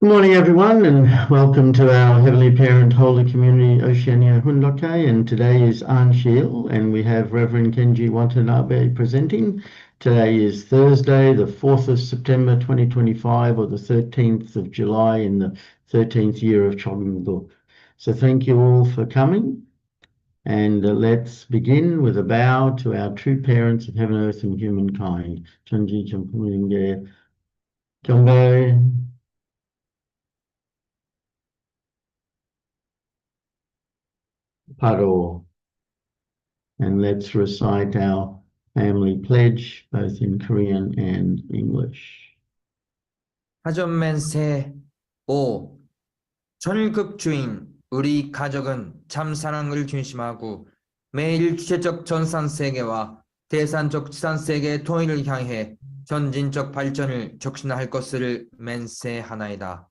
Good morning, everyone, and welcome to our Heavenly Parent Holy Community Oceania Hundoke. And today is Anshil, and we have Reverend Kenji Watanabe presenting. Today is Thursday, the 4th of September 2025, or the 13th of July in the 13th year of Chogyam. So thank you all for coming. And let's begin with a bow to our true parents of heaven, earth, and humankind. Chunji Champulinge Kyombe. Paro. And let's recite our family pledge, both in Korean and English. 하전맨세 5. 전일급 주인 우리 가족은 참 사랑을 중심하고 매일 주체적 전산세계와 대산적 지산세계의 통일을 향해 전진적 발전을 촉진할 것을 맹세하나이다.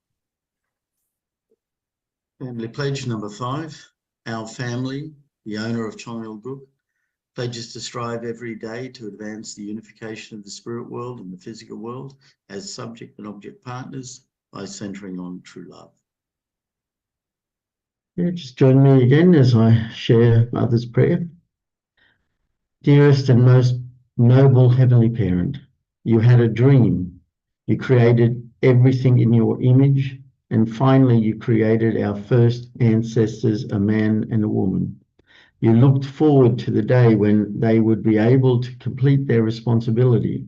Family pledge number 5. Our family, the owner of Chongil Group, pledges to strive every day to advance the unification of the spirit world and the physical world as subject and object partners by centering on true love. Yeah, just join me again as I share Mother's prayer. Dearest and most noble Heavenly Parent, you had a dream. You created everything in your image, and finally you created our first ancestors, a man and a woman. You looked forward to the day when they would be able to complete their responsibility.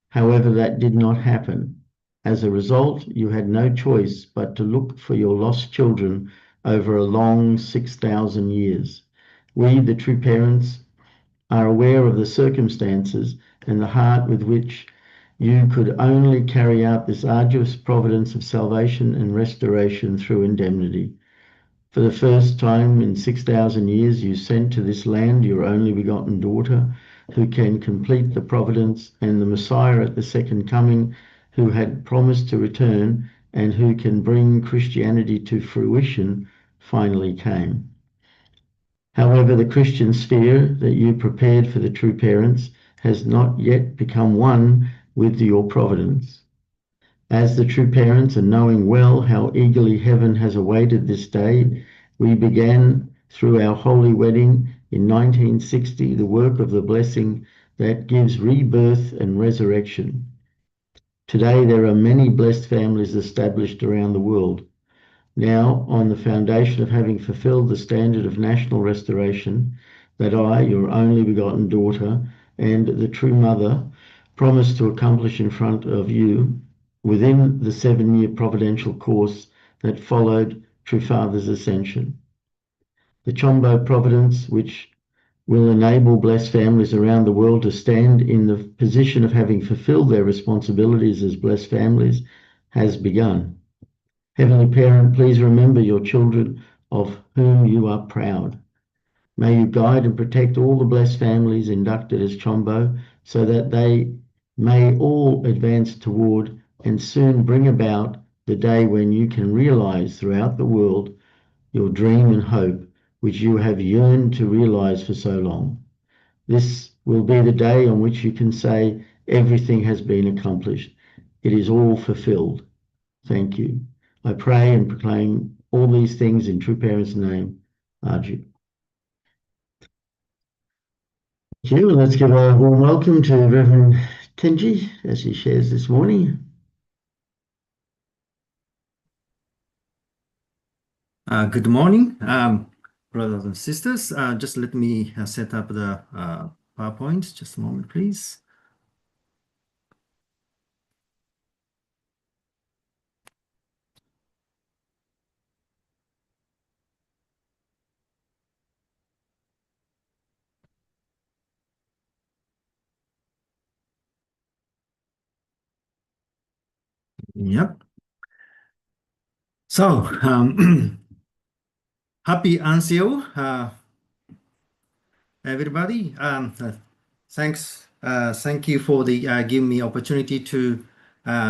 However, that did not happen. As a result, you had no choice but to look for your lost children over a long 6,000 years. We, the true parents, are aware of the circumstances and the heart with which you could only carry out this arduous providence of salvation and restoration through indemnity. For the first time in 6,000 years, you sent to this land your only begotten daughter, who can complete the providence, and the Messiah at the second coming, who had promised to return and who can bring Christianity to fruition, finally came. However, the Christian sphere that you prepared for the true parents has not yet become one with your providence. As the true parents, and knowing well how eagerly heaven has awaited this day, we began through our holy wedding in 1960 the work of the blessing that gives rebirth and resurrection. Today there are many blessed families established around the world. Now, on the foundation of having fulfilled the standard of national restoration that I, your only begotten daughter, and the true mother, promised to accomplish in front of you, within the 7-year providential course that followed True Father's ascension. The Chombo providence, which will enable blessed families around the world to stand in the position of having fulfilled their responsibilities as blessed families, has begun. Heavenly Parent, please remember your children of whom you are proud. May you guide and protect all the blessed families inducted as Chombo, so that they may all advance toward and soon bring about the day when you can realize throughout the world your dream and hope, which you have yearned to realize for so long. This will be the day on which you can say everything has been accomplished. It is all fulfilled. Thank you. I pray and proclaim all these things in True Parents' name. Arju. Thank you. And let's give a warm welcome to Reverend Kenji as he shares this morning. Good morning, brothers and sisters. Just let me set up the PowerPoint. Just a moment, please. Yep. So, happy Anzio, everybody. Thank you for the giving me opportunity to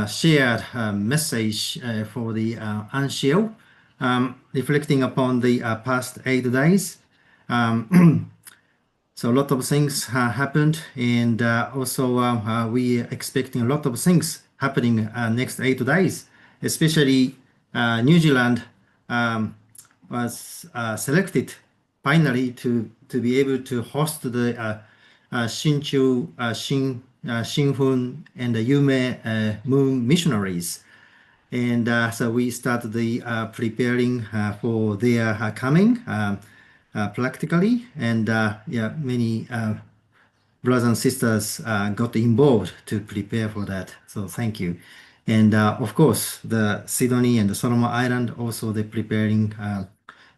share a message for the Anzio, reflecting upon the past 8 days. So a lot of things happened, and also we are expecting a lot of things happening next 8 days, especially New Zealand was selected finally to be able to host the Shinchu, Shinhun, and the Yume moon missionaries. And so we started the preparing for their coming practically, and yeah, many brothers and sisters got involved to prepare for that. So thank you. And of course, the Sydney and the Solomon Island also they're preparing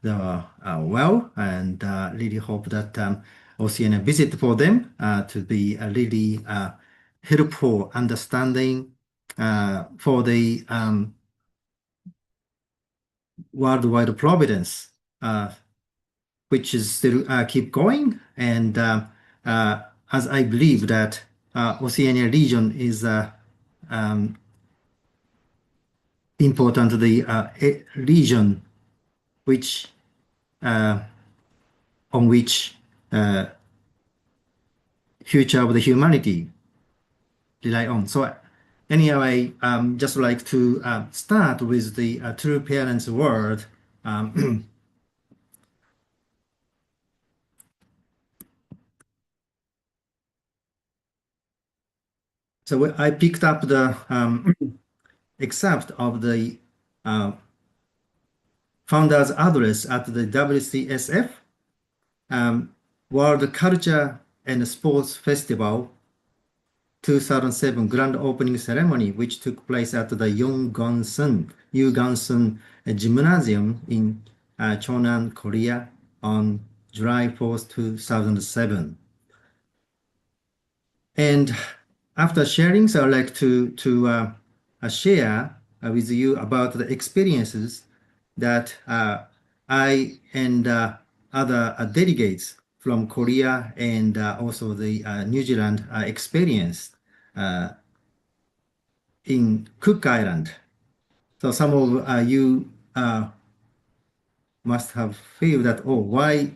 the well, and really hope that Oceania visit for them to be a really helpful understanding for the worldwide providence, which is still keep going. And as I believe that Oceania region is important, the region which on which future of the humanity rely on. So anyway, just like to start with the true parents word. So I picked up the excerpt of the founder's address at the WCSF World Culture and Sports Festival 2007 grand opening ceremony, which took place at the Yugansun Gymnasium in Cheonan, Korea on July 4th, 2007. And after sharing, so I'd like to share with you about the experiences that I and other delegates from Korea and also the New Zealand experienced in Cook Island. So some of you must have feel that, oh, why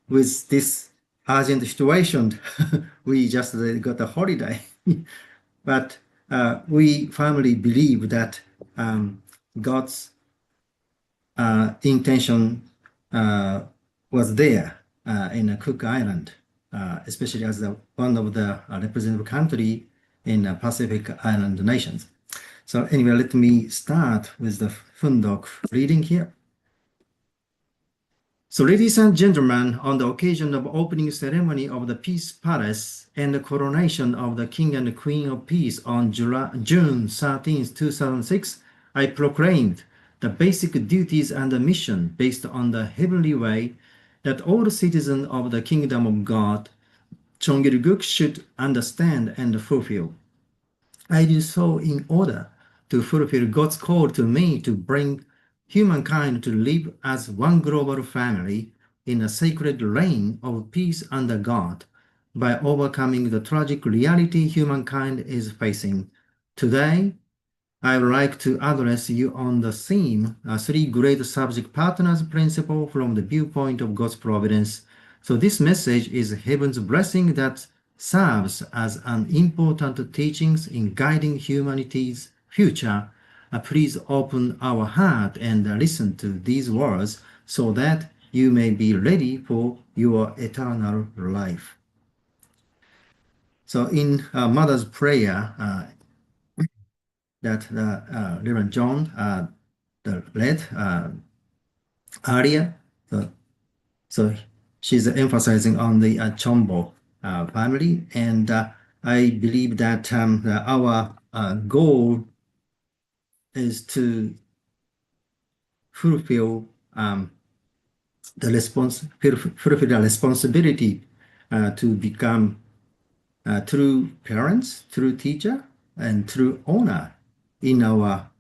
with this urgent situation we just got a holiday. But we firmly believe that God's intention was there in Cook Island, especially as one of the representative country in Pacific Island nations. So anyway, let me start with the Fundok reading here. So ladies and gentlemen, on the occasion of opening ceremony of the Peace Palace and the coronation of the King and Queen of Peace on June 13, 2006, I proclaimed the basic duties and the mission based on the heavenly way that all citizens of the Kingdom of God, Cheonggil-guk, should understand and fulfill. I do so in order to fulfill God's call to me to bring humankind to live as one global family in a sacred reign of peace under God by overcoming the tragic reality humankind is facing. Today, I would like to address you on the theme, three great subject partners principle from the viewpoint of God's providence. So this message is heaven's blessing that serves as an important teachings in guiding humanity's future. Please open our heart and listen to these words so that you may be ready for your eternal life. So in Mother's Prayer that Reverend John read earlier, so she's emphasizing on the Chombo family, and I believe that our goal is to fulfill the responsibility to become true parents, true teacher, and true owner in our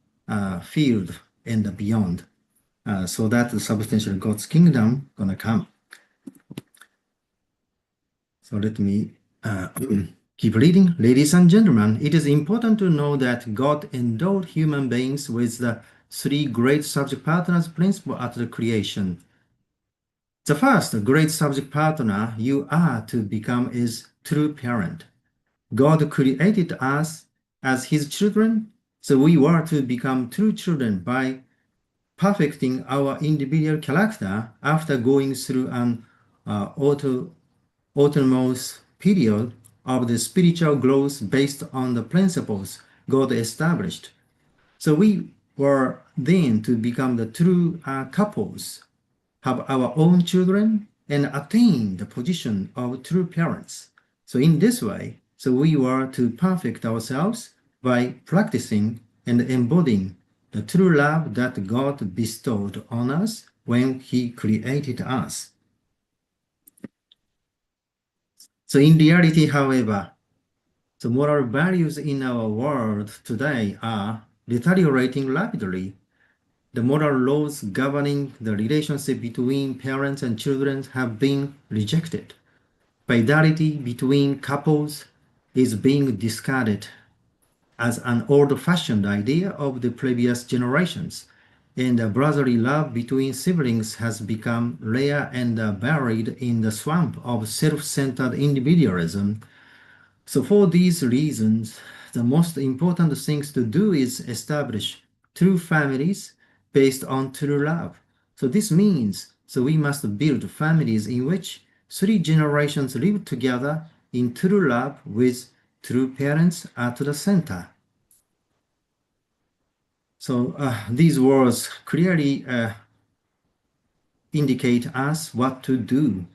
field and beyond, so that the substantial God's kingdom gonna come. So let me keep reading. Ladies and gentlemen, it is important to know that God endowed human beings with the three great subject partners principle at the creation. The first great subject partner you are to become is true parent. God created us as his children So we were to become true children by perfecting our individual character after going through an autonomous period of the spiritual growth based on the principles God established. So we were then to become the true couples, have our own children, and attain the position of true parents. So in this way, so we were to perfect ourselves by practicing and embodying the true love that God bestowed on us when He created us. So in reality, however, the moral values in our world today are deteriorating rapidly. The moral laws governing the relationship between parents and children have been rejected. Fidelity between couples is being discarded as an old-fashioned idea of the previous generations, and brotherly love between siblings has become rare and buried in the swamp of self-centered individualism. So for these reasons, the most important things to do is establish true families based on true love. So this means, so we must build families in which 3 generations live together in true love with true parents at the center. So these words clearly indicate us what to do.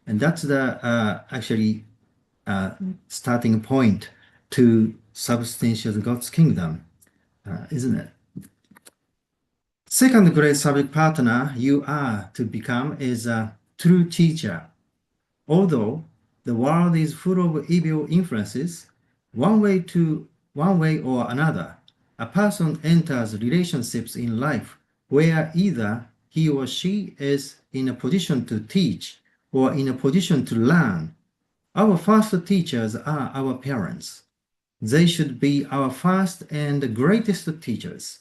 And that's the actually starting point to substantiate God's kingdom, isn't it? Second great subject partner you are to become is a true teacher. Although the world is full of evil influences, one way or another, a person enters relationships in life where either he or she is in a position to teach or in a position to learn. Our first teachers are our parents. They should be our first and greatest teachers.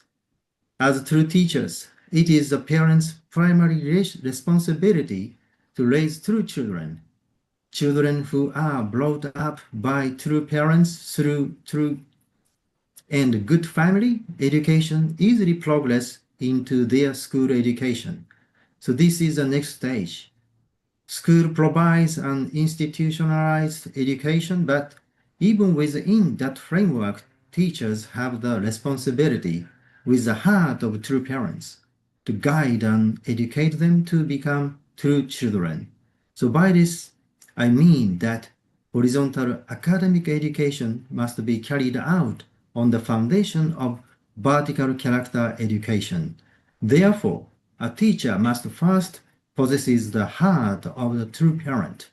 As true teachers, it is the parents' primary responsibility to raise true children. Children who are brought up by true parents through true and good family education easily progress into their school education. So this is the next stage. School provides an institutionalized education, but even within that framework, teachers have the responsibility, with the heart of true parents, to guide and educate them to become true children. So by this, I mean that horizontal academic education must be carried out on the foundation of vertical character education. Therefore, a teacher must first possesses the heart of the true parent.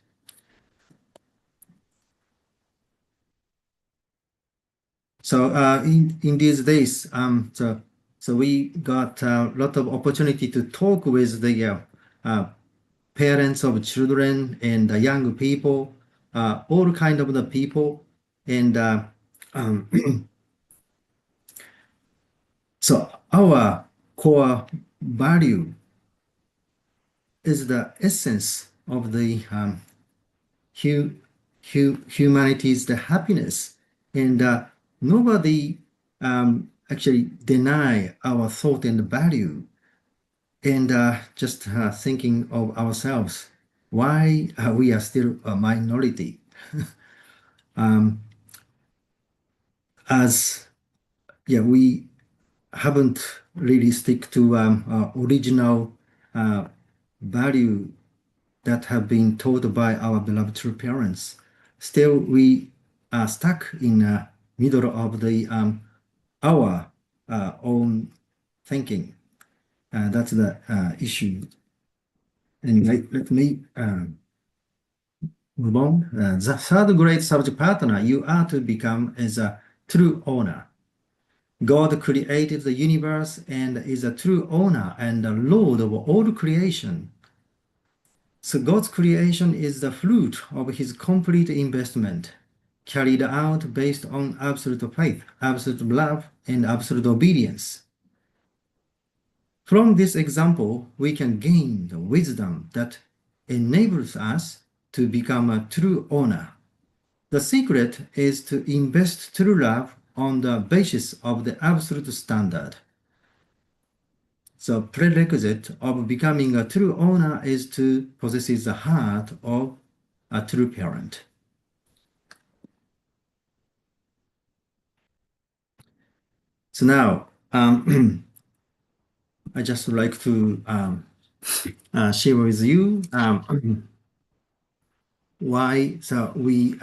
So in these days, so we got a lot of opportunity to talk with the parents of children and young people, all kind of the people, and so our core value is the essence of the humanity's the happiness, and nobody actually deny our thought and value, and just thinking of ourselves, why we are still a minority. As we haven't really stick to original value that have been taught by our beloved true parents. Still, we are stuck in the middle of the our own thinking. That's the issue. And let me move on. The third great subject partner you are to become is a true owner. God created the universe and is a true owner and the Lord of all creation. So God's creation is the fruit of his complete investment, carried out based on absolute faith, absolute love, and absolute obedience. From this example, we can gain the wisdom that enables us to become a true owner. The secret is to invest true love on the basis of the absolute standard. The prerequisite of becoming a true owner is to possess the heart of a true parent. So now, I just like to share with you why we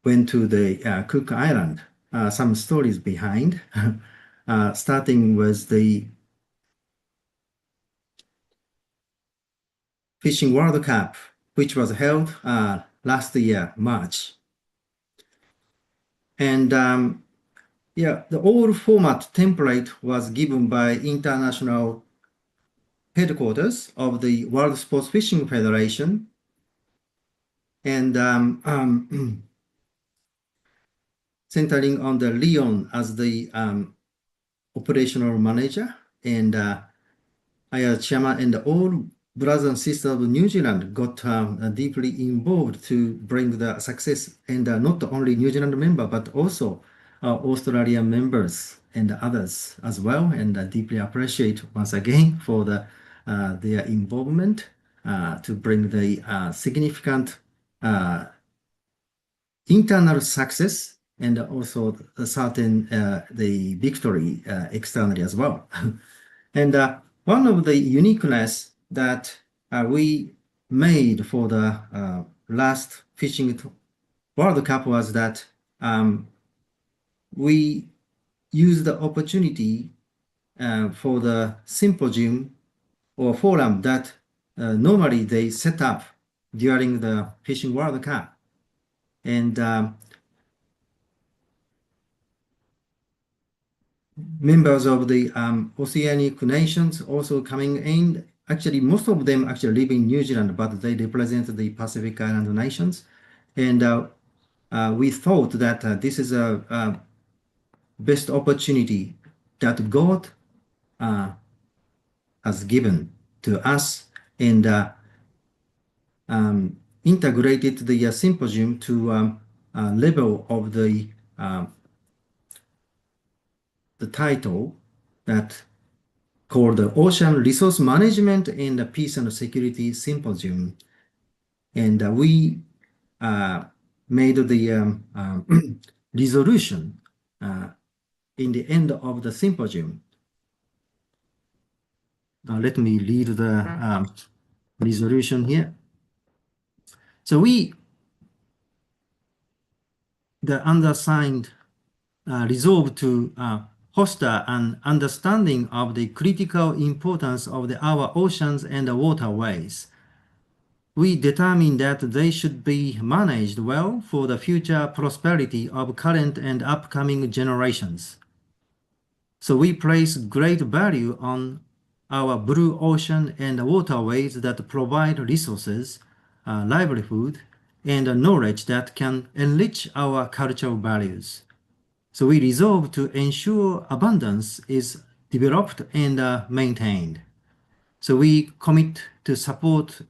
went to the Cook Island. Some stories behind, starting with the Fishing World Cup, which was held last year, March. And the old format template was given by international headquarters of the World Sports Fishing Federation. And centering on the Leon as the operational manager. And I as chairman, and all brothers and sisters of New Zealand got deeply involved to bring the success, and not only New Zealand member, but also Australian members and others as well. And deeply appreciate once again for their involvement to bring the significant internal success and also a certain the victory externally as well. And one of the uniqueness that we made for the last Fishing World Cup was that we used the opportunity for the symposium or forum that normally they set up during the Fishing World Cup. And members of the Oceanic nations also coming in. Actually, most of them actually live in New Zealand, but they represent the Pacific Island nations. And we thought that this is a best opportunity that God has given to us, and integrated the symposium to level of the title that called the Ocean Resource Management and the Peace and Security Symposium. And we made the resolution in the end of the symposium. Let me read the resolution here. So the undersigned resolved to foster an understanding of the critical importance of our oceans and waterways. We determined that they should be managed well for the future prosperity of current and upcoming generations. So we place great value on our blue ocean and waterways that provide resources, livelihood, and knowledge that can enrich our cultural values. So we resolve to ensure abundance is developed and maintained. So we commit to support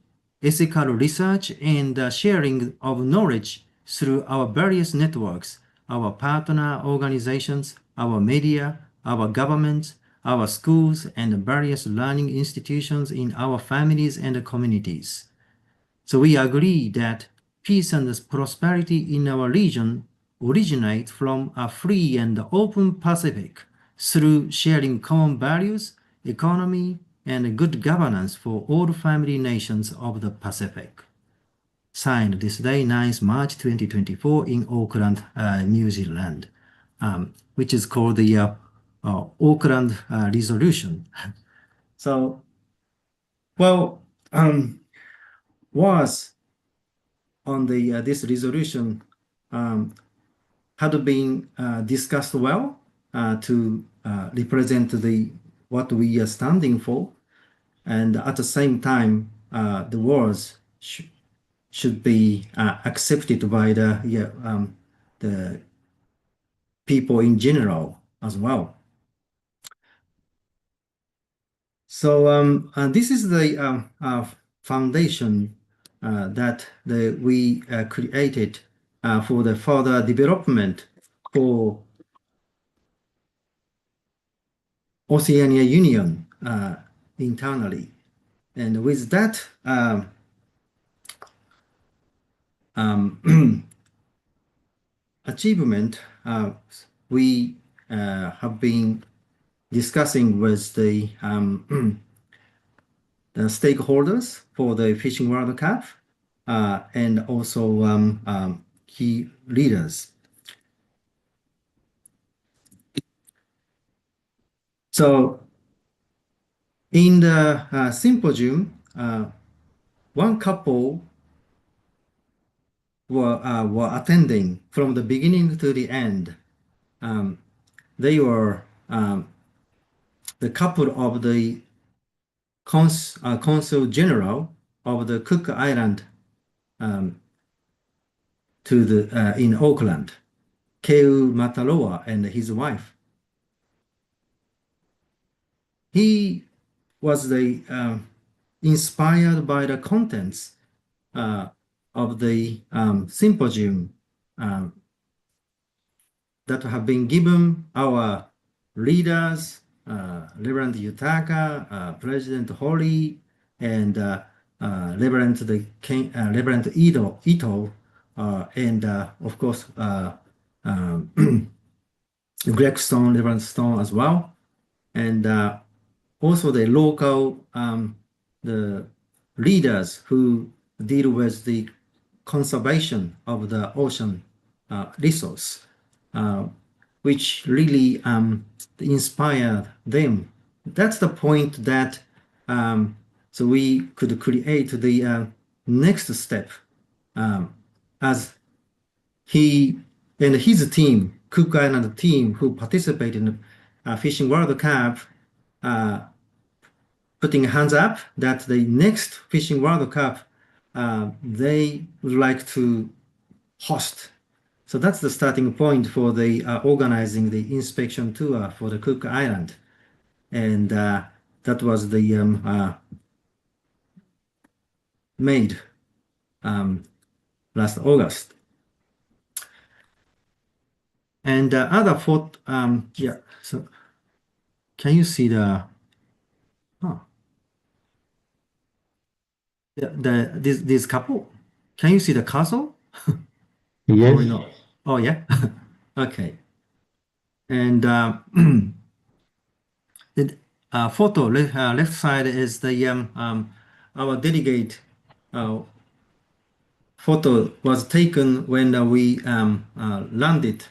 ethical research and sharing of knowledge through our various networks, our partner organizations, our media, our governments, our schools, and various learning institutions in our families and communities. So we agree that peace and prosperity in our region originate from a free and open Pacific through sharing common values, economy, and good governance for all family nations of the Pacific. Signed this day, 9th March 2024 in Auckland, New Zealand, which is called the Auckland Resolution. So, well, was on the this resolution had been discussed well to represent what we are standing for, and at the same time the words should be accepted by the people in general as well. So this is the foundation that we created for the further development for Oceania Union internally. And with that achievement, we have been discussing with the stakeholders for the Fishing World Cup and also key leaders. So in the symposium, one couple were attending from the beginning to the end. They were the couple of the consul general of the Cook Island in Auckland, Keu Mataloa, and his wife. He was inspired by the contents of the symposium that have been given our leaders, Reverend Yutaka, President Hori, and Reverend Ito, and of course Greg Stone, Reverend Stone as well, and also the local the leaders who deal with the conservation of the ocean resource, which really inspired them. That's the point that so we could create the next step as he and his team, Cook Island team, who participated in the Fishing World Cup, putting hands up that the next Fishing World Cup they would like to host. So that's the starting point for the organizing the inspection tour for the Cook Island, and that was the made last August. And other photo, yeah. So can you see the? Oh, this couple? Can you see the castle? Yes. Or no? Oh yeah. Okay. And the photo left side is the our delegate photo was taken when we landed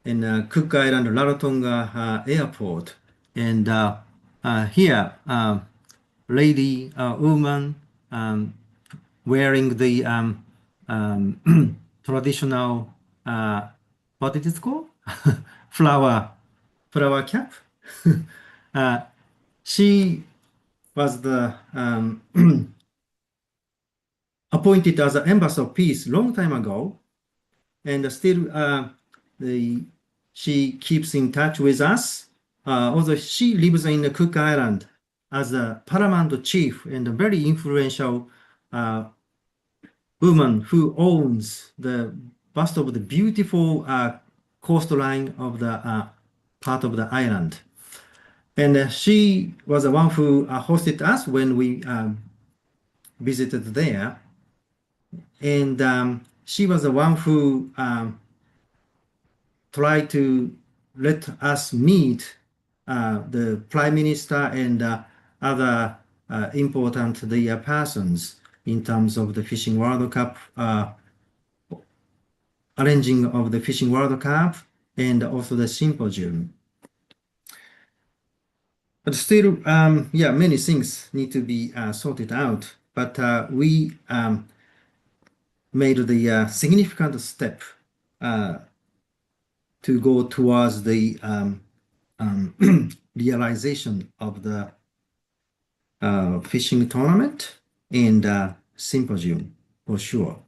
in Cook Island Rarotonga Airport, and here lady woman wearing the traditional what it is called flower cap. She was the appointed as an ambassador of peace long time ago, and still she keeps in touch with us. Although she lives in the Cook Island as a paramount chief and a very influential woman who owns the most of the beautiful coastline of the part of the island. And she was the one who hosted us when we visited there. And she was the one who tried to let us meet the Prime Minister and other important persons in terms of the Fishing World Cup, arranging of the Fishing World Cup, and also the symposium. But still, yeah, many things need to be sorted out. But we made the significant step to go towards the realization of the fishing tournament and symposium for sure.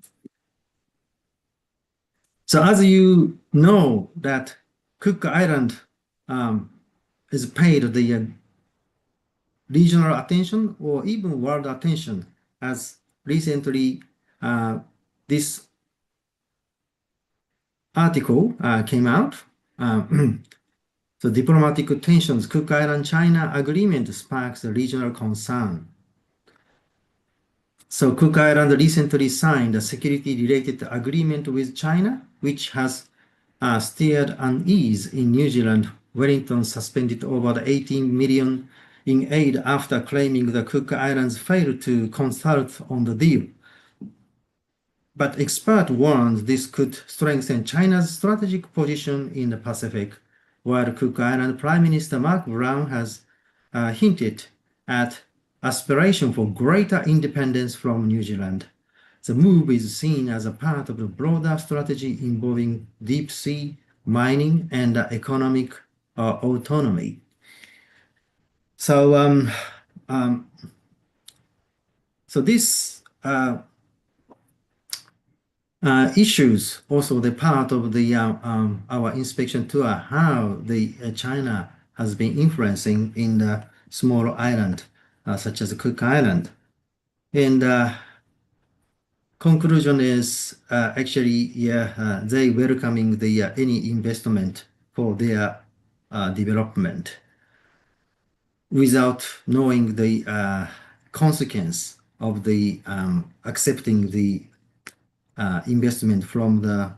So as you know that Cook Island is paid the regional attention or even world attention, as recently this article came out. The diplomatic tensions, Cook Island-China agreement sparks regional concern. So Cook Island recently signed a security-related agreement with China, which has stirred unease in New Zealand. Wellington suspended over 18 million in aid after claiming the Cook Islands failed to consult on the deal. But experts warned this could strengthen China's strategic position in the Pacific, while Cook Island Prime Minister Mark Brown has hinted at aspiration for greater independence from New Zealand. The move is seen as a part of a broader strategy involving deep sea mining and economic autonomy. So, this issues also the part of the our inspection tour, how the China has been influencing in the small island such as Cook Island, and conclusion is actually they welcoming the any investment for their development without knowing the consequence of the accepting the investment from the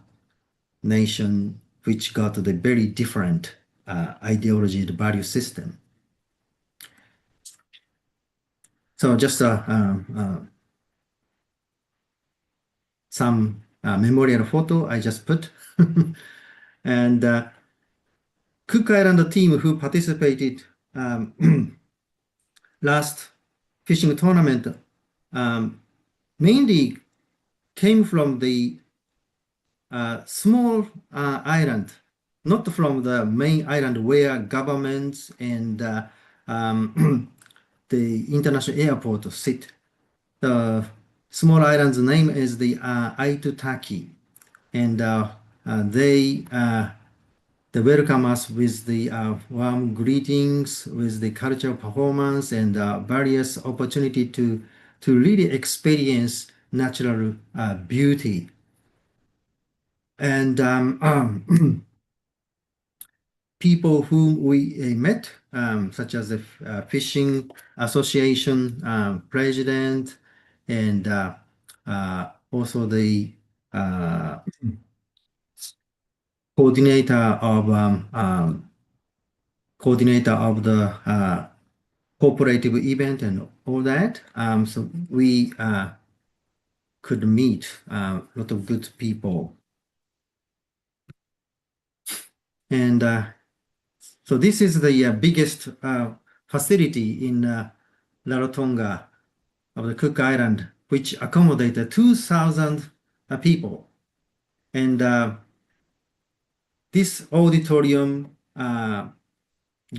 nation which got the very different ideology and value system. So just some memorial photo I just put. And Cook Island team who participated last fishing tournament mainly came from the small island, not from the main island where governments and the international airport sit. The small island's name is the Aitutaki, and they welcome us with the warm greetings, with the cultural performance and various opportunity to really experience natural beauty. And people whom we met, such as the Fishing Association president, and also the coordinator of the cooperative event and all that. So we could meet a lot of good people. And so this is the biggest facility in Rarotonga of the Cook Island, which accommodated 2,000 people. And this auditorium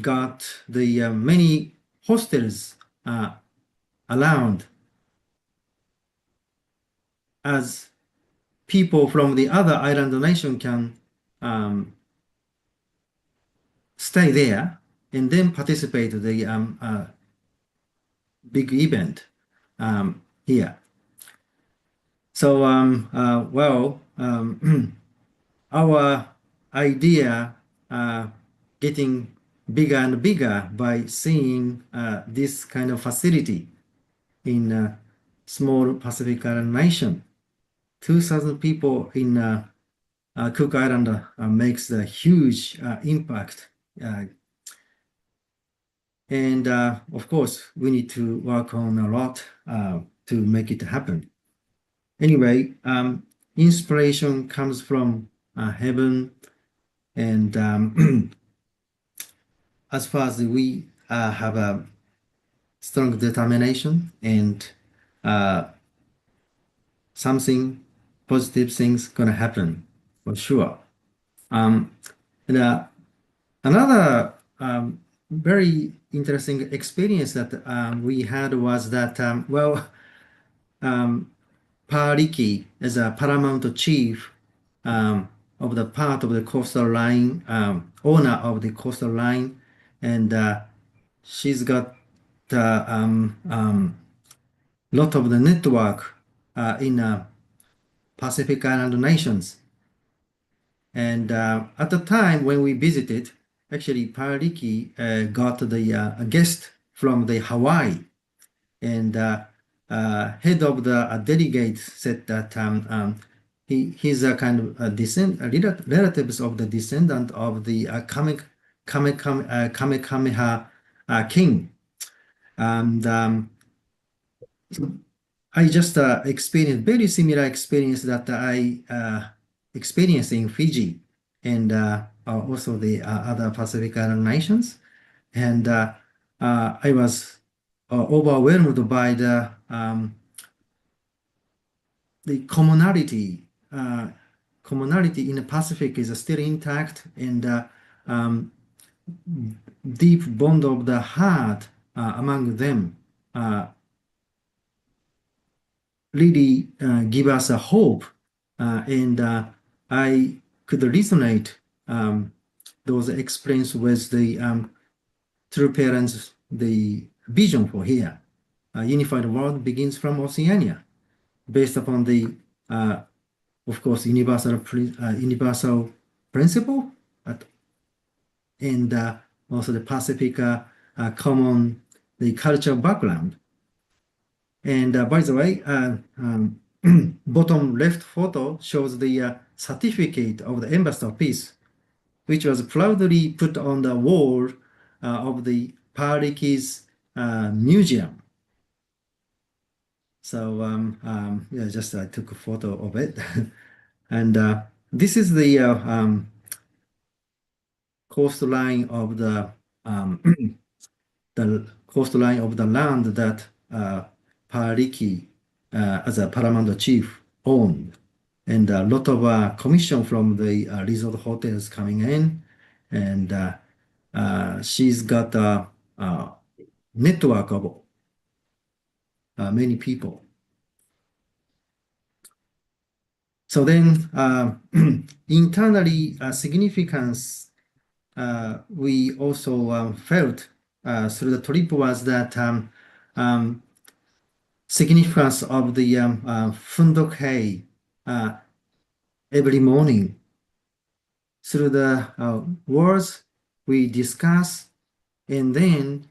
got the many hostels around, as people from the other island nation can stay there and then participate in the big event here. So, well, our idea getting bigger and bigger by seeing this kind of facility in a small Pacific Island nation. 2,000 people in Cook Island makes a huge impact. And of course, we need to work on a lot to make it happen. Anyway, inspiration comes from heaven, and as far as we have a strong determination and something positive things gonna happen for sure. And another very interesting experience that we had was that Pariki is a paramount chief of the part of the coastal line, owner of the coastal line, and she's got lot of the network in Pacific Island nations. And at the time when we visited, actually Pariki got the a guest from the Hawaii, and head of the delegate said that he's a kind of relatives of the descendant of the Kamehameha king. And I just experienced very similar experience that I experienced in Fiji and also the other Pacific Island nations. And I was overwhelmed by the commonality. Commonality in the Pacific is still intact, and deep bond of the heart among them really give us a hope, and I could resonate those experiences with the true parents, the vision for here. A unified world begins from Oceania, based upon the, of course, universal principle, and also the Pacific common the cultural background. And by the way, bottom left photo shows the certificate of the Ambassador of Peace, which was proudly put on the wall of the Pariki's museum. So yeah, just I took a photo of it. And this is the coastline of the the coastline of the land that Pariki, as a paramount chief, owned, and a lot of commission from the resort hotels coming in, and she's got a network of many people. So then, internally significance we also felt through the trip was that significance of the Fundok Hay every morning. Through the words we discuss, and then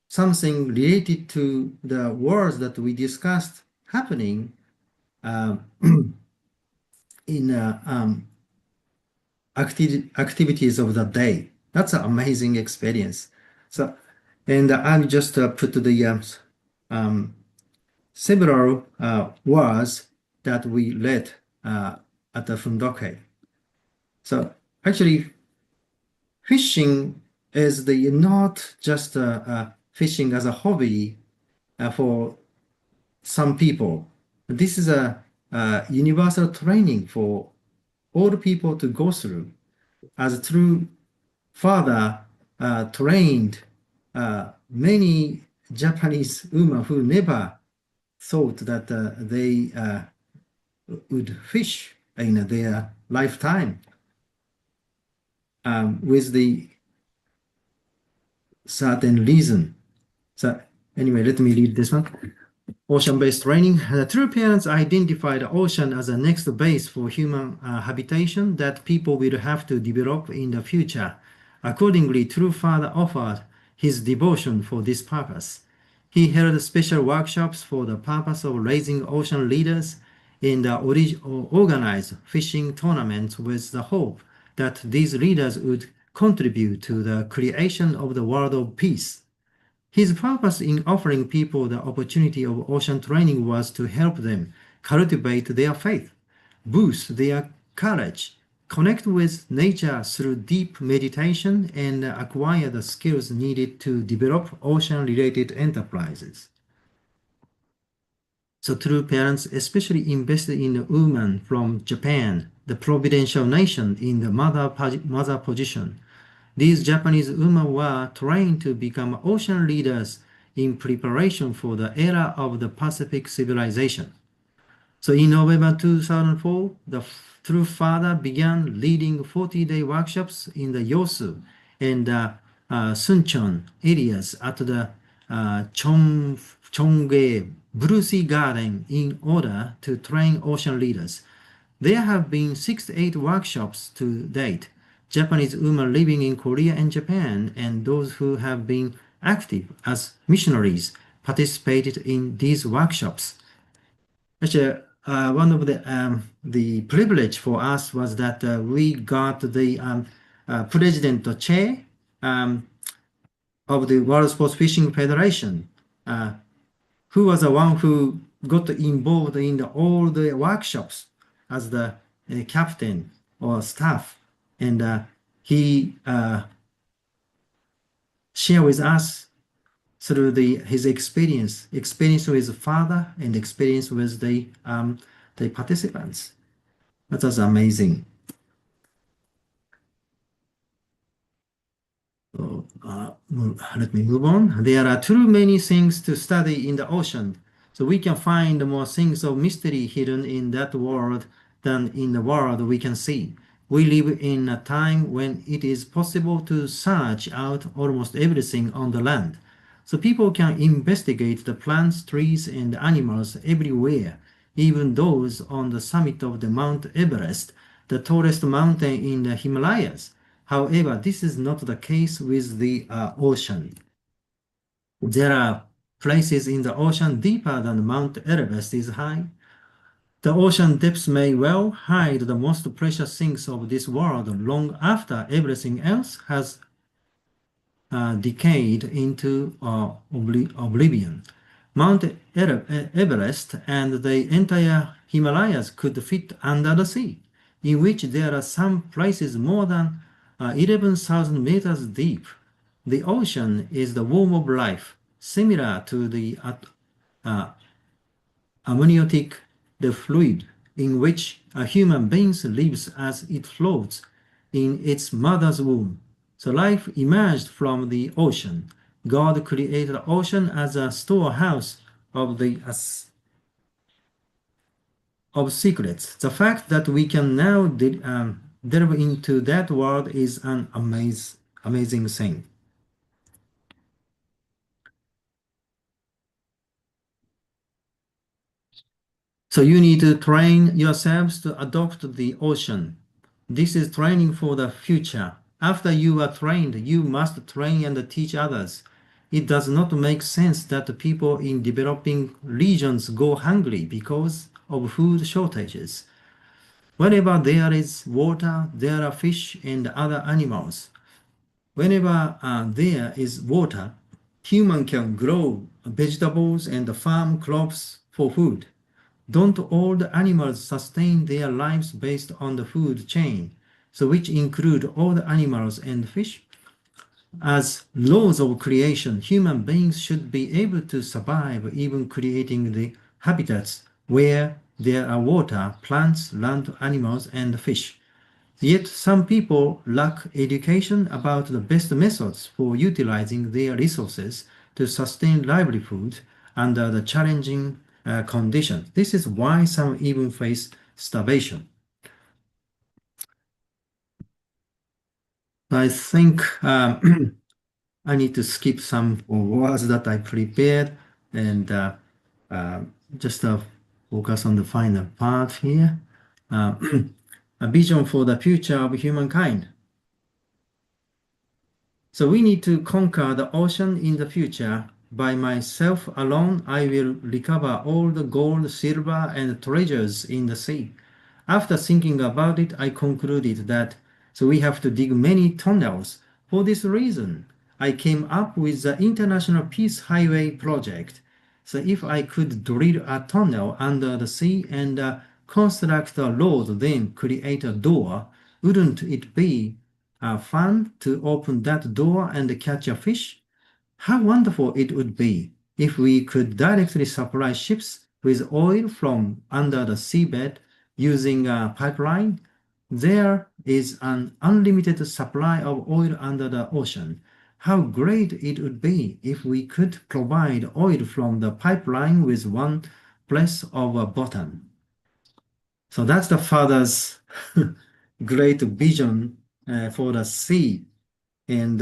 something related to the words that we discussed happening in activities of the day. That's an amazing experience. So, and I just put the several words that we read at the Fundoke. So actually, fishing is not just fishing as a hobby for some people. This is a universal training for all people to go through. As a true father trained many Japanese women who never thought that they would fish in their lifetime with the certain reason. So anyway, let me read this one. Ocean-based training. The true parents identified the ocean as the next base for human habitation that people will have to develop in the future. Accordingly, True Father offered his devotion for this purpose. He held special workshops for the purpose of raising ocean leaders and organized fishing tournaments with the hope that these leaders would contribute to the creation of the world of peace. His purpose in offering people the opportunity of ocean training was to help them cultivate their faith, boost their courage, connect with nature through deep meditation, and acquire the skills needed to develop ocean-related enterprises. So true parents especially invested in women from Japan, the providential nation in the mother position. These Japanese women were trained to become ocean leaders in preparation for the era of the Pacific civilization. So in November 2004, the True Father began leading 40-day workshops in the Yosu and Suncheon areas at the Chonggae Blue Sea Garden in order to train ocean leaders. There have been 68 workshops to date. Japanese women living in Korea and Japan and those who have been active as missionaries participated in these workshops. Actually, one of the privilege for us was that we got the president chair of the World Sports Fishing Federation, who was the one who got involved in all the workshops as the captain or staff, and he shared with us through his experience with his father and experience with the participants. That was amazing. So, let me move on. There are too many things to study in the ocean, so we can find more things of mystery hidden in that world than in the world we can see. We live in a time when it is possible to search out almost everything on the land. So people can investigate the plants, trees, and animals everywhere, even those on the summit of the Mount Everest, the tallest mountain in the Himalayas. However, this is not the case with the ocean. There are places in the ocean deeper than Mount Everest is high. The ocean depths may well hide the most precious things of this world long after everything else has decayed into oblivion. Mount Everest and the entire Himalayas could fit under the sea, in which there are some places more than 11,000 meters deep. The ocean is the womb of life, similar to the amniotic fluid in which a human being lives as it floats in its mother's womb. So life emerged from the ocean. God created the ocean as a storehouse of secrets. The fact that we can now delve into that world is an amazing thing. So you need to train yourselves to adopt the ocean. This is training for the future. After you are trained, you must train and teach others. It does not make sense that people in developing regions go hungry because of food shortages. Whenever there is water, there are fish and other animals. Whenever there is water, humans can grow vegetables and farm crops for food. Don't all the animals sustain their lives based on the food chain, so which include all the animals and fish? As laws of creation, human beings should be able to survive even creating the habitats where there are water, plants, land, animals, and fish. Yet some people lack education about the best methods for utilizing their resources to sustain livelihood under the challenging conditions. This is why some even face starvation. I think I need to skip some words that I prepared and just focus on the final part here. A vision for the future of humankind. So we need to conquer the ocean in the future. By myself alone, I will recover all the gold, silver, and treasures in the sea. After thinking about it, I concluded that we have to dig many tunnels. For this reason, I came up with the International Peace Highway project. So if I could drill a tunnel under the sea and construct a road, then create a door, wouldn't it be fun to open that door and catch a fish? How wonderful it would be if we could directly supply ships with oil from under the seabed using a pipeline. There is an unlimited supply of oil under the ocean. How great it would be if we could provide oil from the pipeline with one press of a button. So that's the father's great vision for the sea. And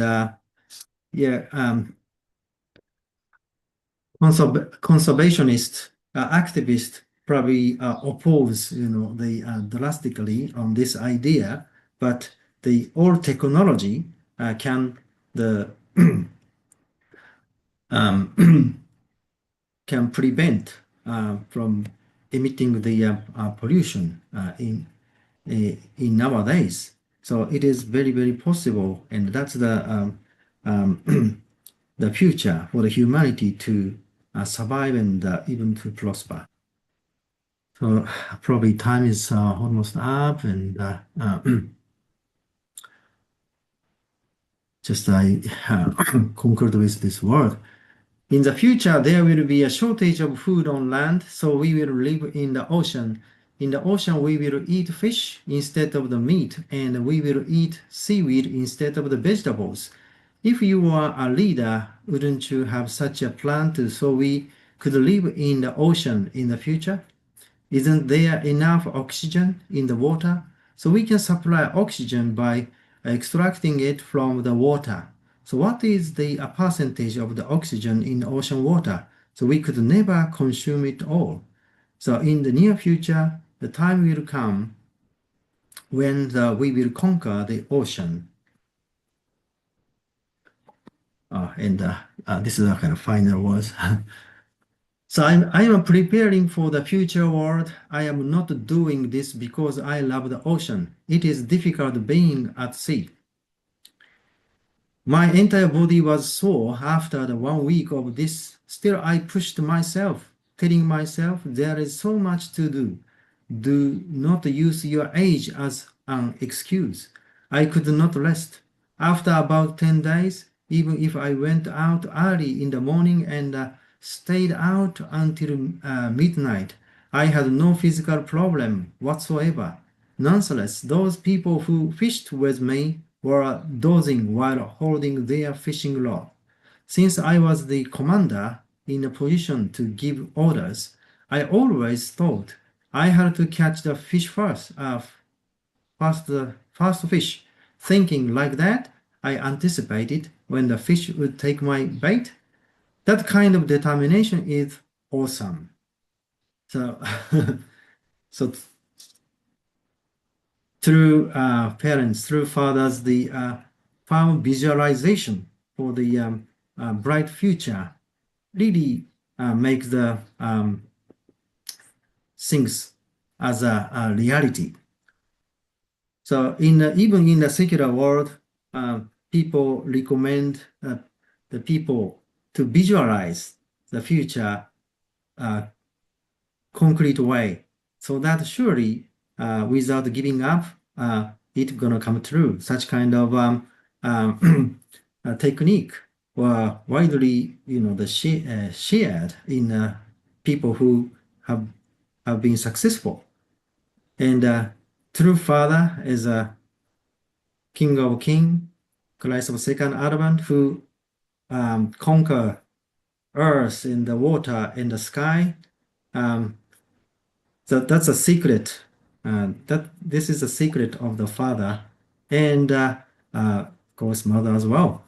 conservationist activists probably oppose, the drastically on this idea, but the old technology can can prevent from emitting the pollution in nowadays. So it is very, very possible, and that's the the future for the humanity to survive and even to prosper. So probably time is almost up, and just I conclude with this word. In the future, there will be a shortage of food on land, so we will live in the ocean. In the ocean, we will eat fish instead of the meat, and we will eat seaweed instead of the vegetables. If you were a leader, wouldn't you have such a plan so we could live in the ocean in the future? Isn't there enough oxygen in the water? So we can supply oxygen by extracting it from the water. So what is the percentage of the oxygen in ocean water? So we could never consume it all. So in the near future, the time will come when we will conquer the ocean. This is a kind of final words. So I am preparing for the future world. I am not doing this because I love the ocean. It is difficult being at sea. My entire body was sore after the 1 week of this. Still, I pushed myself, telling myself there is so much to do. Do not use your age as an excuse. I could not rest. After about 10 days, even if I went out early in the morning and stayed out until midnight, I had no physical problem whatsoever. Nonetheless, those people who fished with me were dozing while holding their fishing rod. Since I was the commander in a position to give orders, I always thought I had to catch the fish first, first fish. Thinking like that, I anticipated when the fish would take my bait. That kind of determination is awesome. So, so through parents, through fathers, the farm visualization for the bright future really makes the things as a reality. So even in the secular world, people recommend the people to visualize the future concrete way, so that surely without giving up, it's gonna come true. Such kind of technique were widely, shared in people who have been successful. And true Father is a King of Kings, Christ of Second Advent, who conquer earth and the water and the sky. So that's a secret. This is a secret of the Father, and of course Mother as well.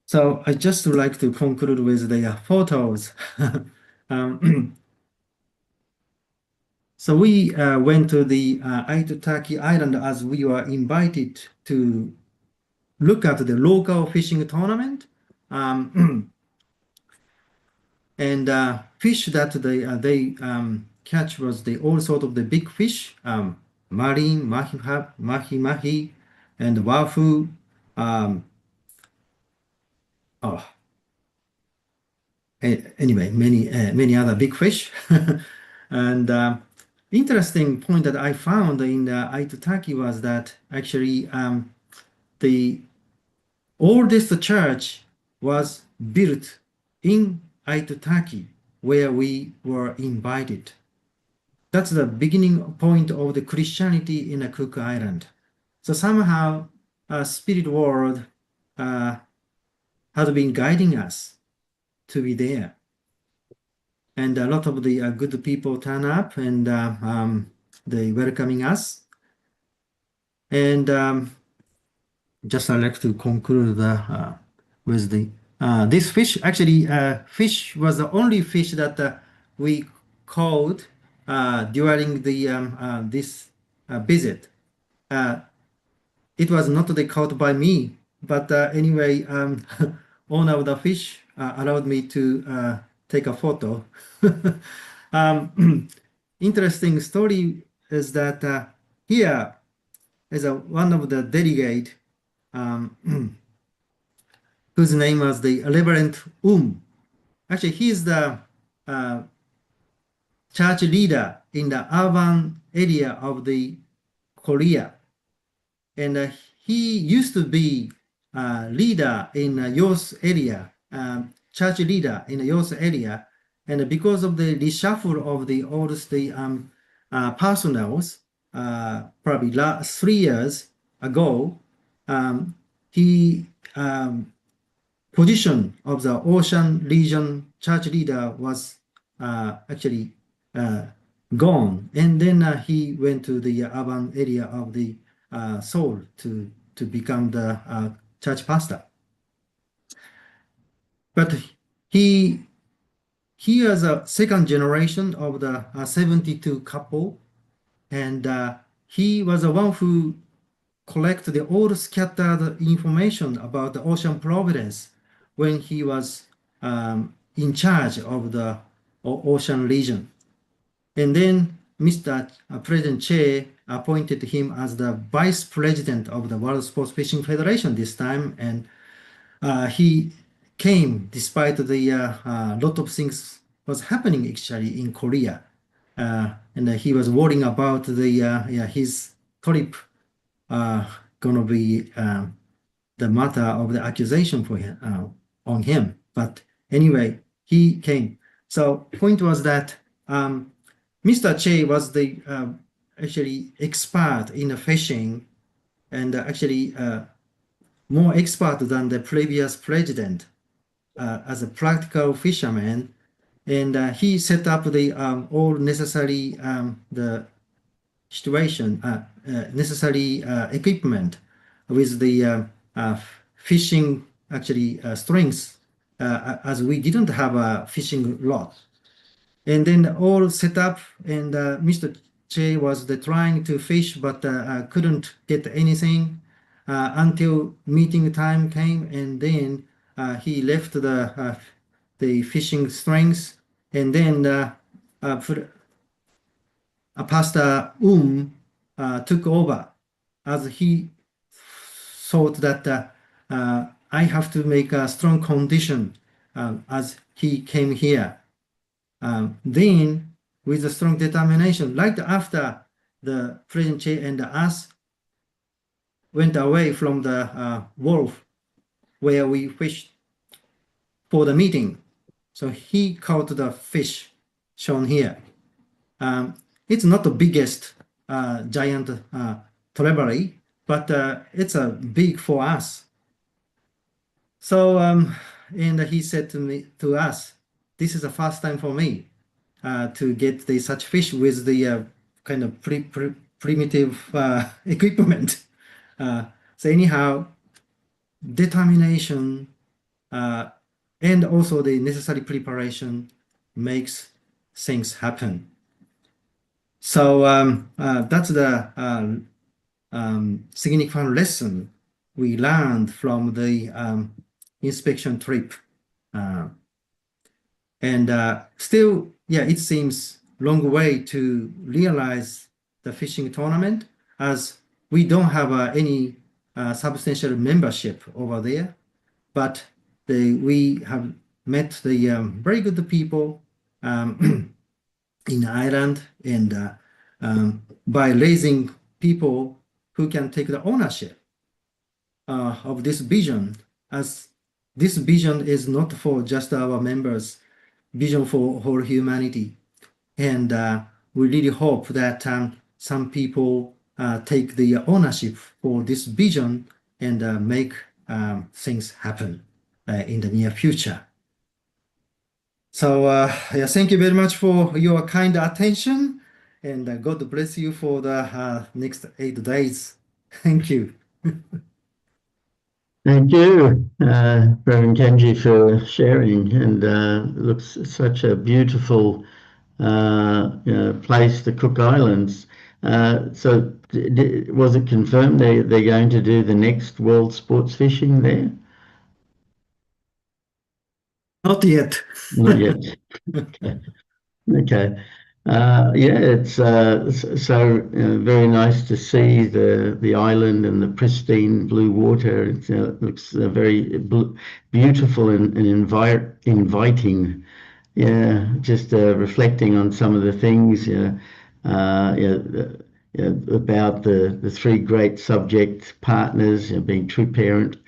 So I just would like to conclude with the photos. So we went to the Aitutaki Island as we were invited to look at the local fishing tournament. And fish that they catch was all sort of the big fish, marine, mahi, and wafu. Anyway, many other big fish. And interesting point that I found in the Aitutaki was that actually the oldest church was built in Aitutaki, where we were invited. That's the beginning point of the Christianity in a Cook Island. So somehow, spirit world has been guiding us to be there. And a lot of the good people turn up, and they welcoming us. And just I'd like to conclude with the this fish. Actually, fish was the only fish that we caught during this visit. It was not caught by me, but anyway, owner of the fish allowed me to take a photo. Interesting story is that here is one of the delegate whose name was the Reverend Actually, he is the church leader in the urban area of the Korea, and he used to be leader in youth area, church leader in the youth area, and because of the reshuffle of the all the personnels, probably 3 years ago, he position of the Ocean region church leader was actually gone, and then he went to the urban area of the Seoul to become the church pastor. But he is a second generation of the 72 couple, and he was the one who collected the all scattered information about the ocean providence when he was in charge of the ocean region. And then Mr. President Che appointed him as the vice president of the World Sports Fishing Federation this time, and he came despite the lot of things was happening actually in Korea, and he was worrying about the his trip gonna be the matter of the accusation for him on him. But anyway, he came. So point was that Mr. Che was the actually expert in fishing, and actually more expert than the previous president as a practical fisherman, and he set up the all necessary the situation necessary equipment with the fishing actually strings, as we didn't have a fishing rod. And then all set up, and Mr. Che was trying to fish, but couldn't get anything until meeting time came, and then he left the fishing strings, and then Pastor took over, as he thought that I have to make a strong condition as he came here. Then, with a strong determination, right after the President Che and us went away from the wharf where we fished for the meeting, so he caught the fish shown here. It's not the biggest giant trevally, but it's big for us. So, and he said to us, this is the first time for me to get such fish with the kind of primitive equipment. So anyhow, determination and also the necessary preparation makes things happen. So that's the significant lesson we learned from the inspection trip. And still, yeah, it seems long way to realize the fishing tournament, as we don't have any substantial membership over there, but we have met the very good people in Ireland, and by raising people who can take the ownership of this vision, as this vision is not for just our members, vision for whole humanity. And we really hope that some people take the ownership for this vision and make things happen in the near future. So yeah, thank you very much for your kind attention, and God bless you for the next 8 days. Thank you. Thank you, Reverend Kenji, for sharing, and looks such a beautiful place, the Cook Islands. So was it confirmed they're going to do the next World Sports Fishing there? Not yet. Not yet. Okay. Okay. Yeah, it's very nice to see the island and the pristine blue water. It looks very beautiful and inviting. Yeah, just reflecting on some of the things. About the three great subject partners, being true parent,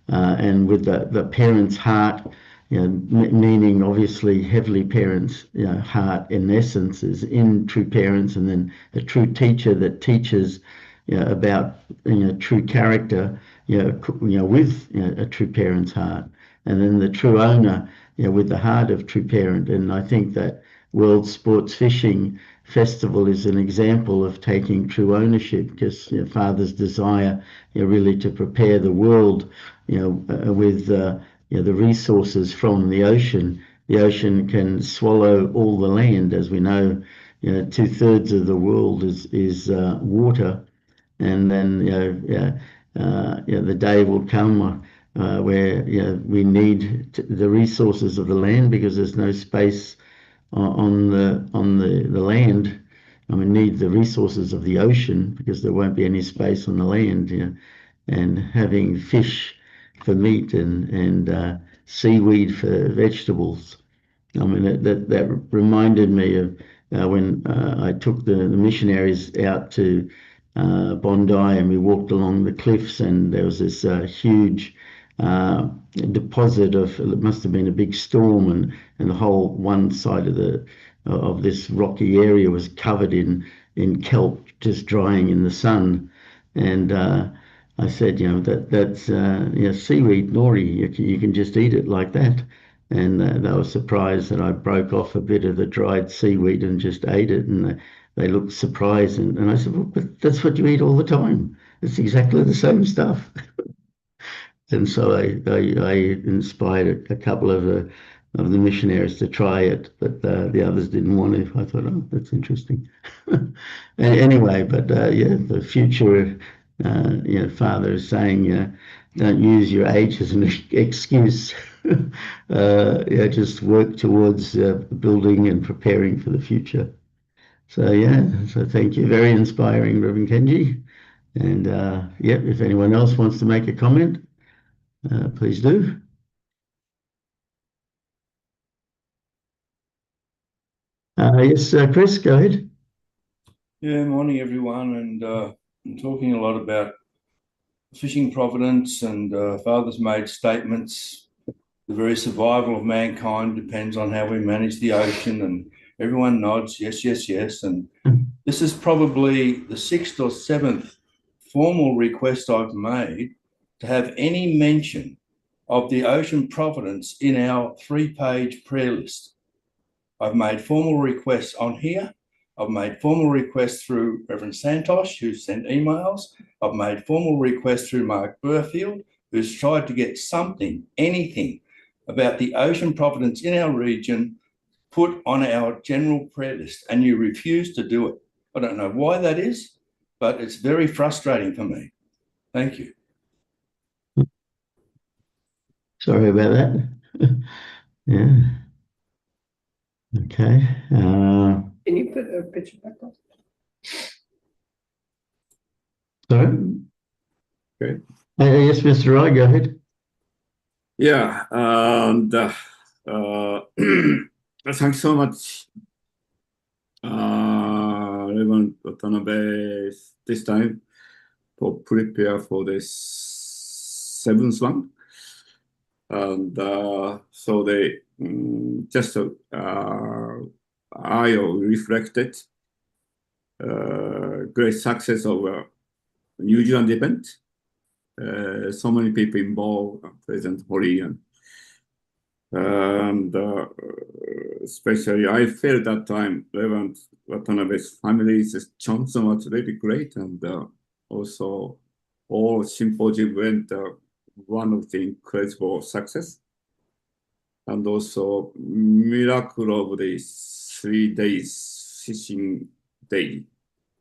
and with the parent's heart, meaning obviously heavenly parents, heart in essence is in true parents, and then a true teacher that teaches, about true character, with a true parent's heart, and then the true owner, with the heart of true parent. And I think that World Sports Fishing Festival is an example of taking true ownership, because Father's desire, really to prepare the world, with the resources from the ocean. The ocean can swallow all the land, as we know. 2/3 of the world is water, and then the day will come where we need the resources of the land, because there's no space on the land. And we need the resources of the ocean, because there won't be any space on the land. And having fish for meat and seaweed for vegetables. I mean, that reminded me of when I took the missionaries out to Bondi, and we walked along the cliffs, and there was this huge deposit of, it must have been a big storm, and the whole one side of this rocky area was covered in kelp, just drying in the sun. And I said, that's seaweed, nori. You can just eat it like that. And they were surprised that I broke off a bit of the dried seaweed and just ate it. And they looked surprised. And I said, well, but that's what you eat all the time. It's exactly the same stuff. And so I inspired a couple of the missionaries to try it, but the others didn't want to. I thought, oh, that's interesting. Anyway, but the future, Father is saying, don't use your age as an excuse. Just work towards building and preparing for the future. So thank you. Very inspiring, Reverend Kenji. And if anyone else wants to make a comment, please do. Yes, Chris, go ahead. Yeah, morning everyone, and I'm talking a lot about fishing providence, and Father's made statements. The very survival of mankind depends on how we manage the ocean, and everyone nods, yes, yes, yes. And this is probably the 6th or 7th formal request I've made to have any mention of the ocean providence in our 3-page prayer list. I've made formal requests on here. I've made formal requests through Reverend Santosh, who's sent emails. I've made formal requests through Mark Burfield, who's tried to get something, anything about the ocean providence in our region put on our general prayer list, and you refuse to do it. I don't know why that is, but it's very frustrating for me. Thank you. Sorry about that. Yeah. Okay. Can you put a picture back up? Sorry? Okay. Yes, Mr. Roy, go ahead. Yeah, and thanks so much, Reverend Watanabe, this time for prepare for this 7th one. And so they just I reflected great success of New Zealand event. So many people involved, President Hori, and especially I felt that time Reverend Watanabe's family's Johnson was really great, and also all symposium went one of the incredible success, and also miracle of the 3 days fishing day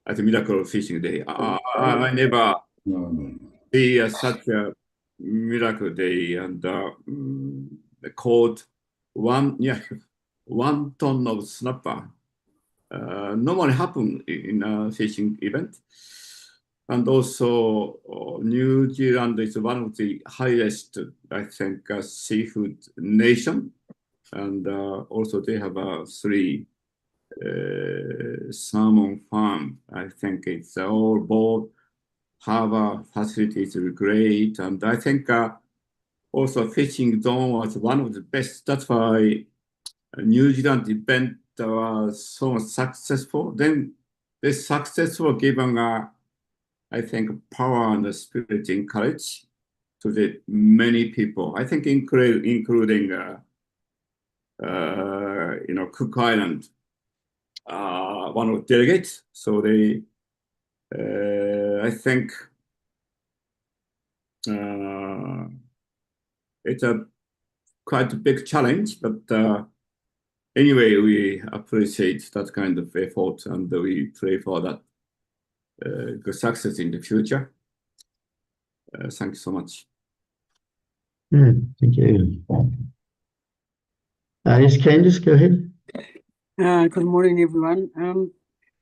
at Miracle Fishing Day. I never see such a miracle day, and they caught 1 ton of snapper. Normally happen in a fishing event. And also, New Zealand is one of the highest, I think, seafood nation. And also they have 3 salmon farm. I think it's all both harbor facilities are great. And I think also fishing zone was one of the best. That's why New Zealand event was so successful. Then this successful given I think power and spirit and courage to the many people. I think including Cook Island, one of the delegates. So they, I think it's a quite a big challenge, but anyway, we appreciate that kind of effort, and we pray for that good success in the future. Thank you so much. Thank you. Yes, Candice, go ahead. Good morning, everyone.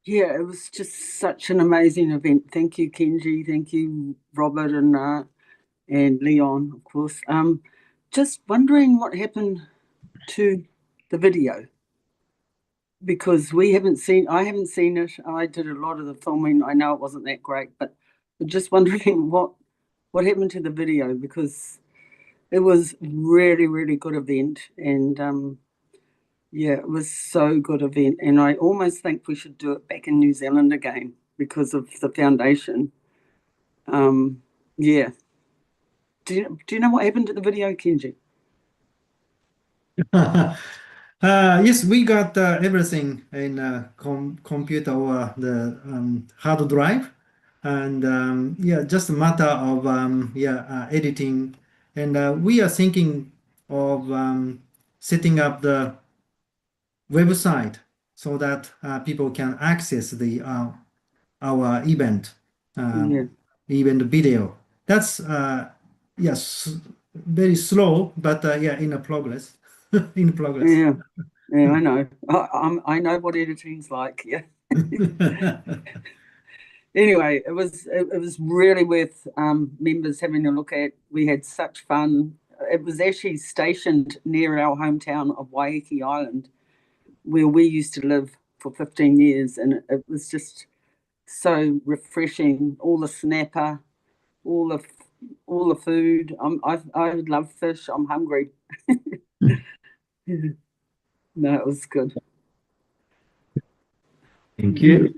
Yeah, it was just such an amazing event. Thank you, Kenji. Thank you, Robert and Leon, of course. Just wondering what happened to the video, because I haven't seen it. I did a lot of the filming. I know it wasn't that great, but I'm just wondering what happened to the video, because it was really, really good event, and yeah, it was so good event, and I almost think we should do it back in New Zealand again because of the foundation. Yeah. Do you know what happened to the video, Kenji? Yes, we got everything in computer or the hard drive, and yeah, just a matter of editing, and we are thinking of setting up the website so that people can access the our event event video. That's yes, very slow, but yeah, in a progress. In progress. Yeah, I know. I know what editing's like. Yeah. Anyway, it was really worth members having a look at. We had such fun. It was actually stationed near our hometown of Waiheke Island, where we used to live for 15 years, and it was just so refreshing. All the snapper, all the food. I love fish. I'm hungry. No, it was good. Thank you.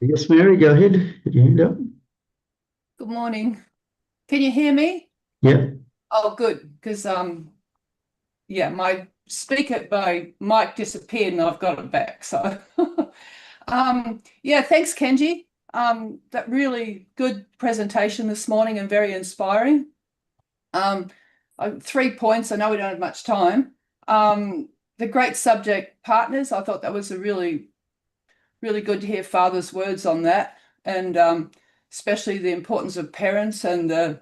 Yes, Mary, go ahead. Put your hand up. Good morning. Can you hear me? Yeah. Oh, good. Because yeah, my mic disappeared and I've got it back. So yeah, thanks, Kenji. That really good presentation this morning and very inspiring. 3 points. I know we don't have much time. The great subject partners. I thought that was a really good to hear Father's words on that, and especially the importance of parents and the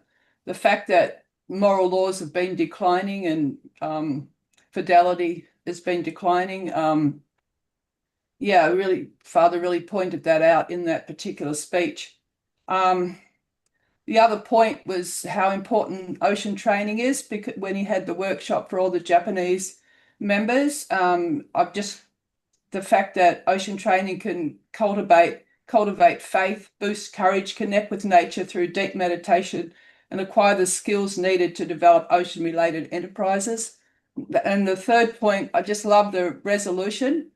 fact that moral laws have been declining and fidelity has been declining. Yeah, really, Father really pointed that out in that particular speech. The other point was how important ocean training is, because when he had the workshop for all the Japanese members, the fact that ocean training can cultivate faith, boost courage, connect with nature through deep meditation, and acquire the skills needed to develop ocean-related enterprises. And the third point, I just love the resolution,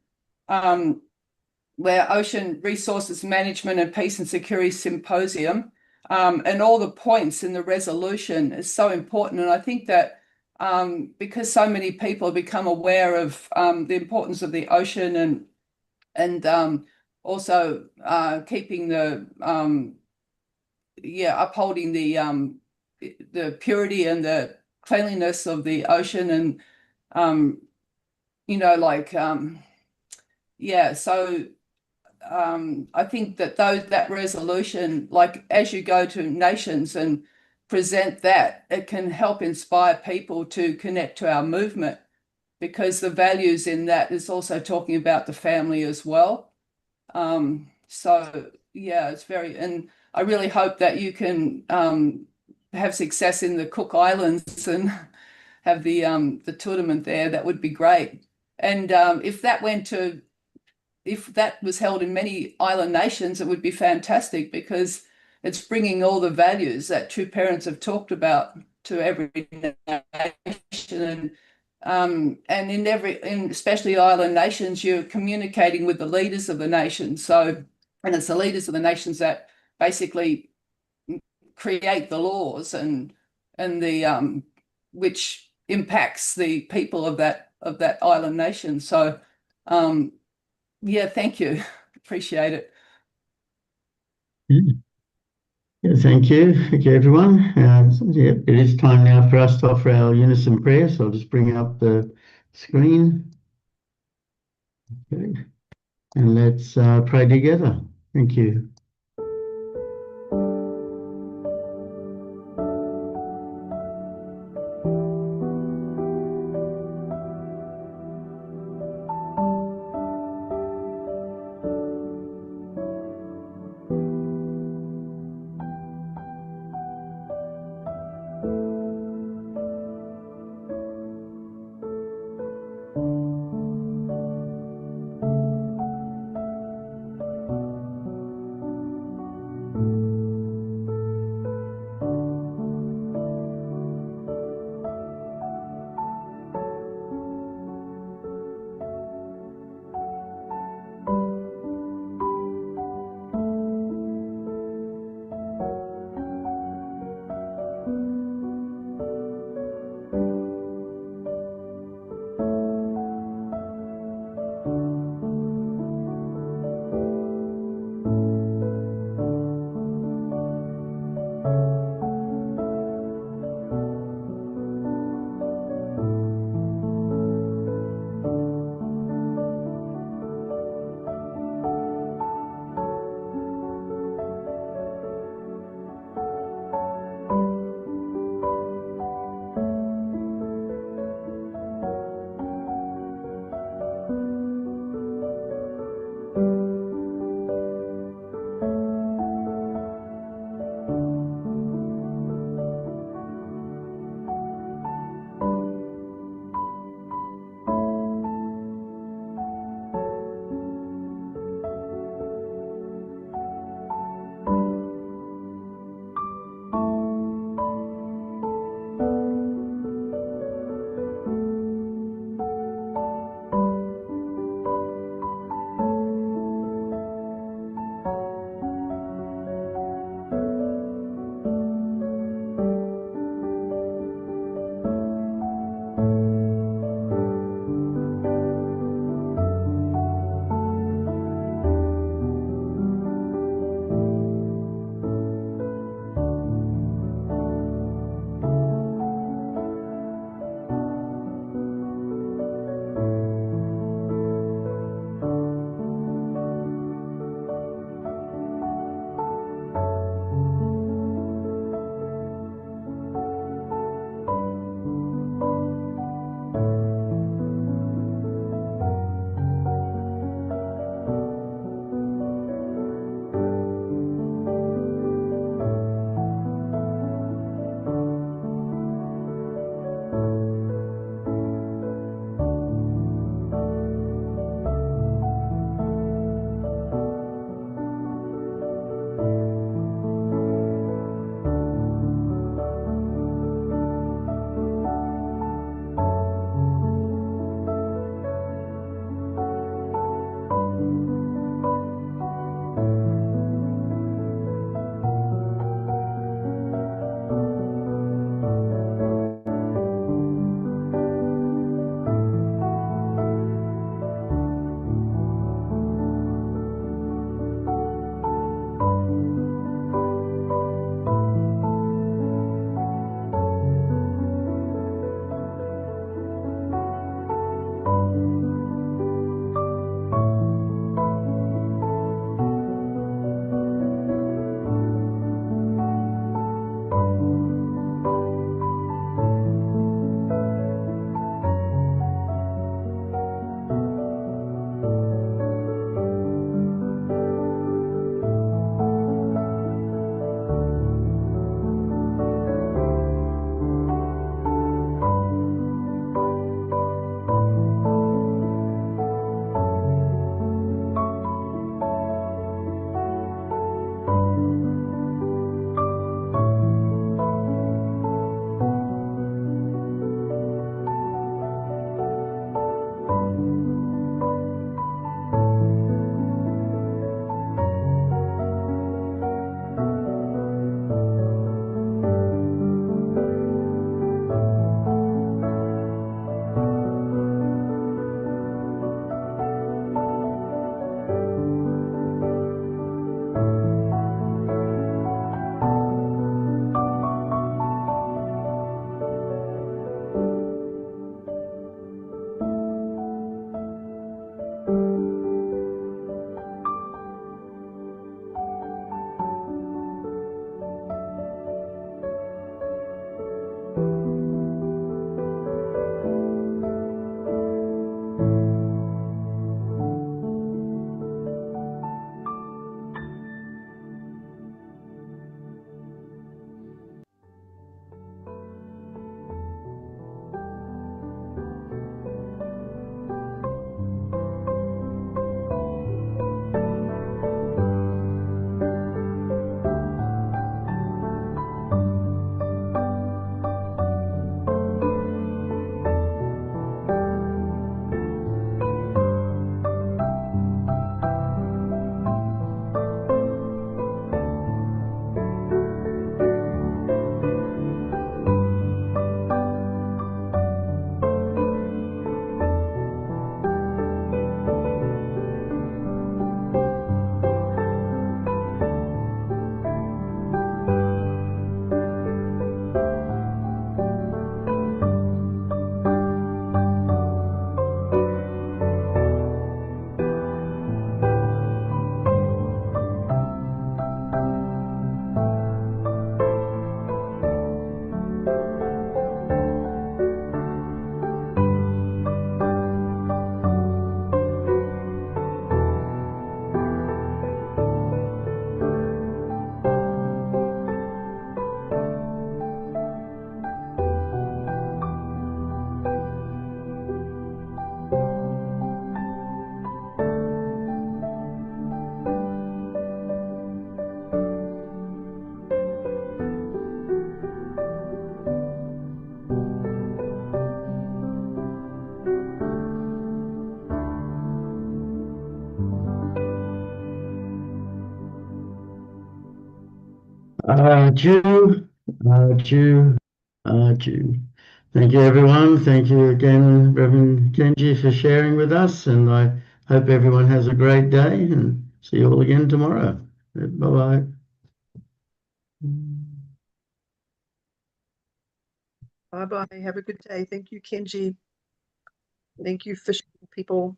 where Ocean Resources Management and Peace and Security Symposium, and all the points in the resolution is so important. And I think that because so many people have become aware of the importance of the ocean and also keeping upholding the purity and the cleanliness of the ocean, and yeah, so I think that that resolution, like as you go to nations and present that, it can help inspire people to connect to our movement, because the values in that is also talking about the family as well. So yeah, it's very, and I really hope that you can have success in the Cook Islands and have the tournament there. That would be great. And if that was held in many island nations, it would be fantastic, because it's bringing all the values that Two Parents have talked about to every nation. And in especially island nations, you're communicating with the leaders of the nation. So, and it's the leaders of the nations that basically create the laws and the which impacts the people of that island nation. So yeah, thank you. Appreciate it. Yeah, thank you. Thank you, everyone. Yeah, it is time now for us to offer our unison prayer. So I'll just bring up the screen. Okay. And let's pray together. Thank you. Jew, Jew, Jew. Thank you, everyone. Thank you again, Reverend Kenji, for sharing with us. And I hope everyone has a great day and see you all again tomorrow. Bye-bye. Bye-bye. Have a good day. Thank you, Kenji. Thank you, fishing people.